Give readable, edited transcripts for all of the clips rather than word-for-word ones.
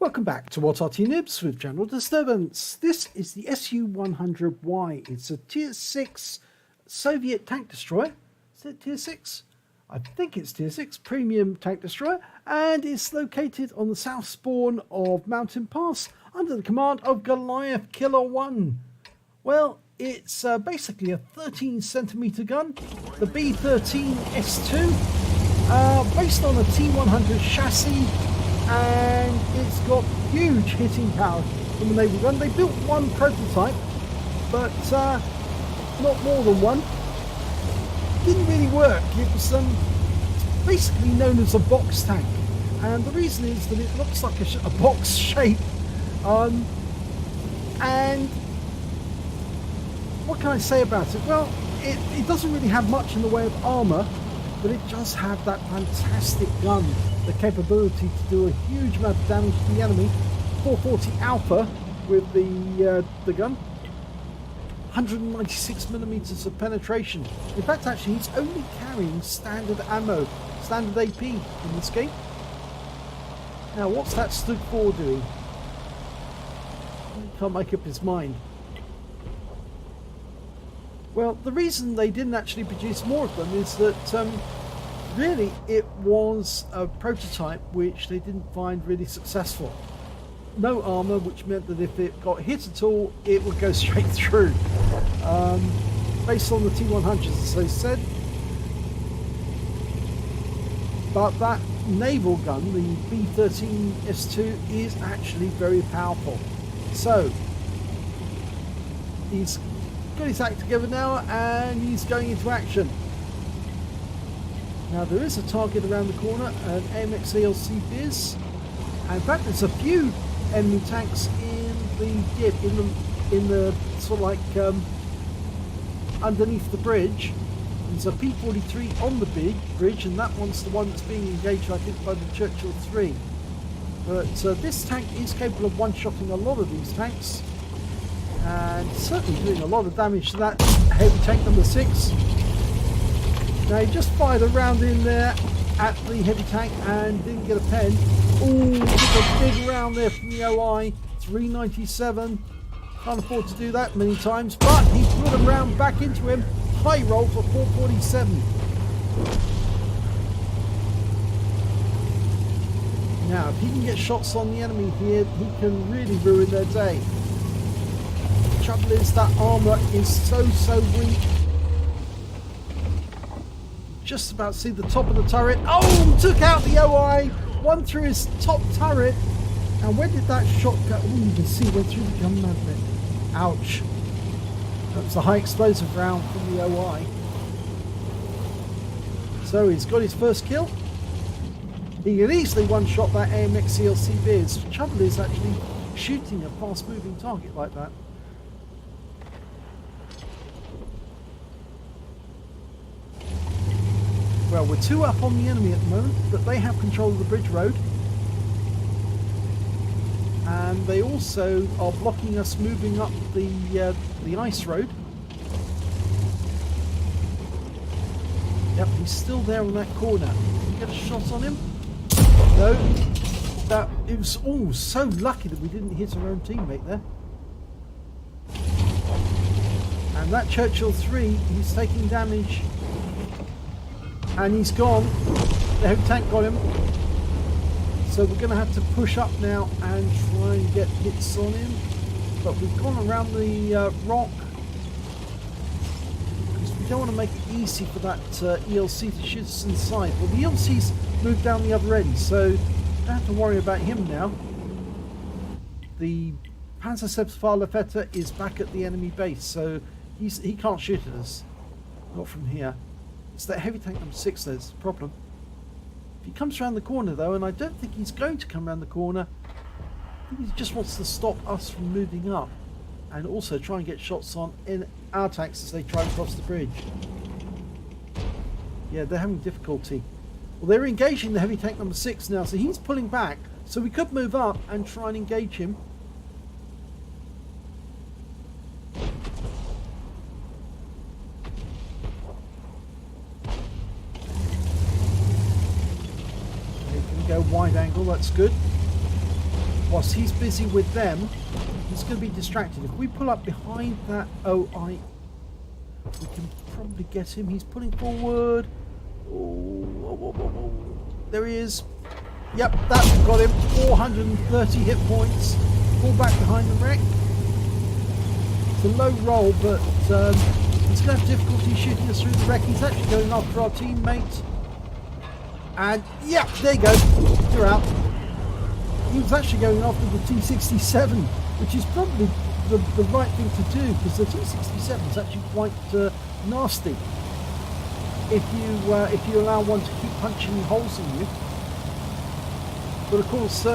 Welcome back to What Arty Noobs with General Disturbance. This is the SU-100Y. It's a Tier 6 Soviet tank destroyer. Is it Tier 6? I think it's Tier 6 premium tank destroyer, and it's located on the south spawn of Mountain Pass under the command of Goliath Killer 1. Well, it's basically a 13cm gun, the B13S2, based on a T100 chassis, and it's got huge hitting power from the naval gun. They built one prototype, but not more than one. Didn't really work. It was basically known as a box tank, and the reason is that it looks like a box shape. And what can I say about it? Well, it doesn't really have much in the way of armor, but it does have that fantastic gun, the capability to do a huge amount of damage to the enemy. 440 Alpha with the gun, 196mm of penetration. In fact, actually, it's only carrying standard ammo, standard AP in this game. Now, what's that stood for doing? He can't make up his mind. Well, the reason they didn't actually produce more of them is that really it was a prototype which they didn't find really successful. No armor, which meant that if it got hit at all, it would go straight through. Based on the T100s, as I said. But that naval gun, the B13S2, is actually very powerful. So he's got his act together now, and he's going into action. Now there is a target around the corner, an AMX ELC Viz. And in fact, there's a few enemy tanks in the dip, in the sort of like underneath the bridge. There's a P-43 on the big bridge, and that one's the one that's being engaged, I think, by the Churchill 3. But this tank is capable of one-shotting a lot of these tanks, and certainly doing a lot of damage to that heavy tank number 6. Now, he just fired a round in there at the heavy tank and didn't get a pen. Ooh, took a big round there from the OI. 397. Can't afford to do that many times, but he put a round back into him. High roll for 447. Now, if he can get shots on the enemy here, he can really ruin their day. The trouble is that armor is so weak. Just about see the top of the turret. Oh, took out the OI. One through his top turret. And where did that shot go? Oh, you can see it went through the gun magnet. Ouch. That was a high explosive round from the OI. So he's got his first kill. He can easily one-shot that AMX ELC Viz. The trouble is actually shooting a fast-moving target like that. Well, we're 2 up on the enemy at the moment, but they have control of the bridge road. And they also are blocking us moving up the ice road. Yep, he's still there on that corner. Can we get a shot on him? No. It was so lucky that we didn't hit our own teammate there. And that Churchill 3, he's taking damage. And he's gone. The heavy tank got him. So we're going to have to push up now and try and get hits on him. But we've gone around the rock, because we don't want to make it easy for that ELC to shoot us inside. Well, the ELC's moved down the other end, so don't have to worry about him now. The Panzercephalefetter is back at the enemy base, so he can't shoot at us. Not from here. It's that heavy tank number 6 that's the problem. If he comes around the corner though, and I don't think he's going to come around the corner, I think he just wants to stop us from moving up, and also try and get shots on in our tanks as they try to cross the bridge. Yeah, they're having difficulty. Well, they're engaging the heavy tank number 6 now, so he's pulling back, so we could move up and try and engage him. Go wide angle, that's good. whilst he's busy with them, he's going to be distracted. If we pull up behind that OI, we can probably get him. He's pulling forward. Oh, there he is. Yep, that's got him. 430 hit points. Pull back behind the wreck. It's a low roll, but he's going to have difficulty shooting us through the wreck. He's actually going after our teammate. And yeah, there you go. You're out. He was actually going after the T67, which is probably the right thing to do, because the T67 is actually quite nasty if you allow one to keep punching holes in you. But of course,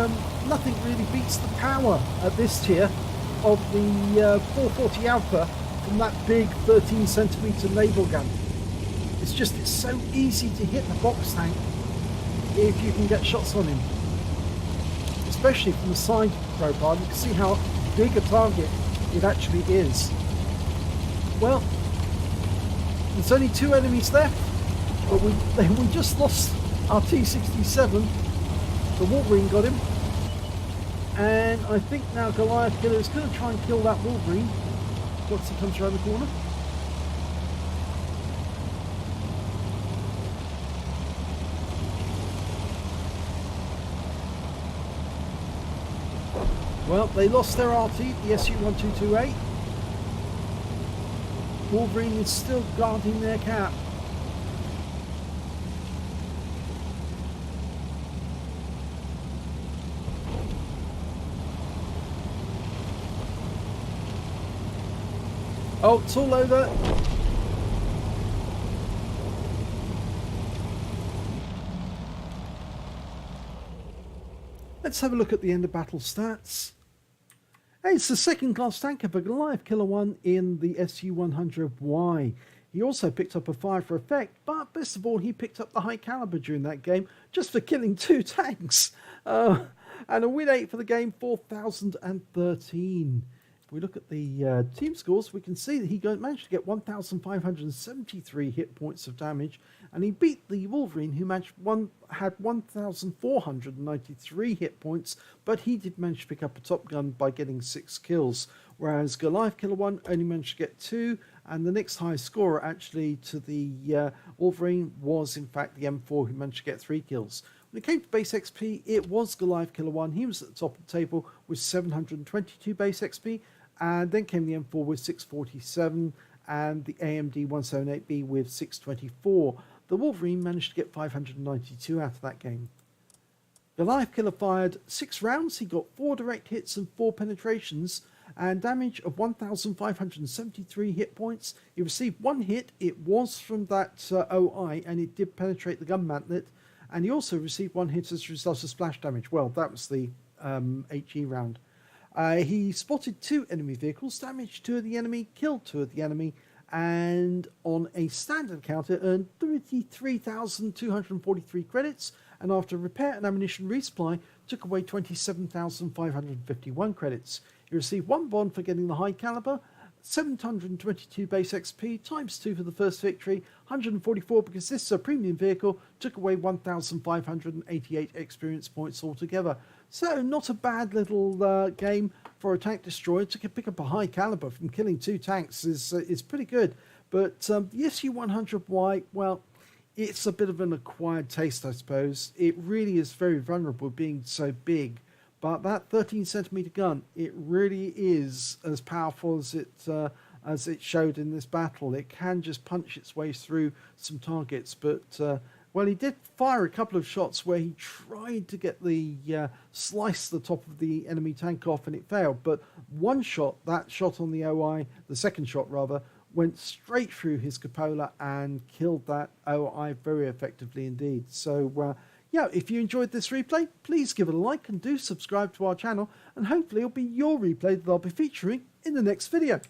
nothing really beats the power at this tier of the 440 Alpha from that big 13cm naval gun. It's so easy to hit the box tank if you can get shots on him, especially from the side profile. You can see how big a target it actually is. Well, there's only 2 enemies left, but we just lost our T67. The Wolverine got him, and I think now Goliath Killer is going to try and kill that Wolverine once he comes around the corner. Well, they lost their Arty, the SU-100Y. Wolverine is still guarding their cap. Oh, it's all over. Let's have a look at the end of battle stats. Hey, it's the second class tanker for Goliath Killer 1 in the SU-100Y. He also picked up a fire for effect, but best of all, he picked up the High Calibre during that game just for killing 2 tanks. And a win 8 for the game, 4,013. If we look at the team scores, we can see that he managed to get 1,573 hit points of damage, and he beat the Wolverine, who had 1,493 hit points, but he did manage to pick up a top gun by getting 6 kills, whereas Goliath Killer 1 only managed to get 2, and the next highest scorer actually to the Wolverine was in fact the M4, who managed to get 3 kills. When it came to base XP, it was Goliath Killer 1. He was at the top of the table with 722 base XP, and then came the M4 with 647 and the AMD 178B with 624. The Wolverine managed to get 592 out of that game. Goliath Killer fired 6 rounds. He got 4 direct hits and 4 penetrations, and damage of 1,573 hit points. He received 1 hit. It was from that OI, and it did penetrate the gun mantlet. And he also received 1 hit as a result of splash damage. Well, that was the HE round. He spotted 2 enemy vehicles, damaged 2 of the enemy, killed 2 of the enemy, and on a standard counter earned 33,243 credits, and after repair and ammunition resupply took away 27,551 credits. He received 1 bond for getting the High Calibre, 722 base XP times 2 for the first victory, 144 because this is a premium vehicle, took away 1,588 experience points altogether. So not a bad little game for a tank destroyer. To pick up a High Calibre from killing 2 tanks is pretty good. But the SU-100Y, well, it's a bit of an acquired taste, I suppose. It really is very vulnerable being so big. But that 13cm gun, it really is as powerful as it showed in this battle. It can just punch its way through some targets. But, well, he did fire a couple of shots where he tried to get slice the top of the enemy tank off, and it failed. But one shot, that shot on the OI, the second shot rather, went straight through his cupola and killed that OI very effectively indeed. So, yeah, if you enjoyed this replay, please give it a like and do subscribe to our channel, and hopefully it'll be your replay that I'll be featuring in the next video.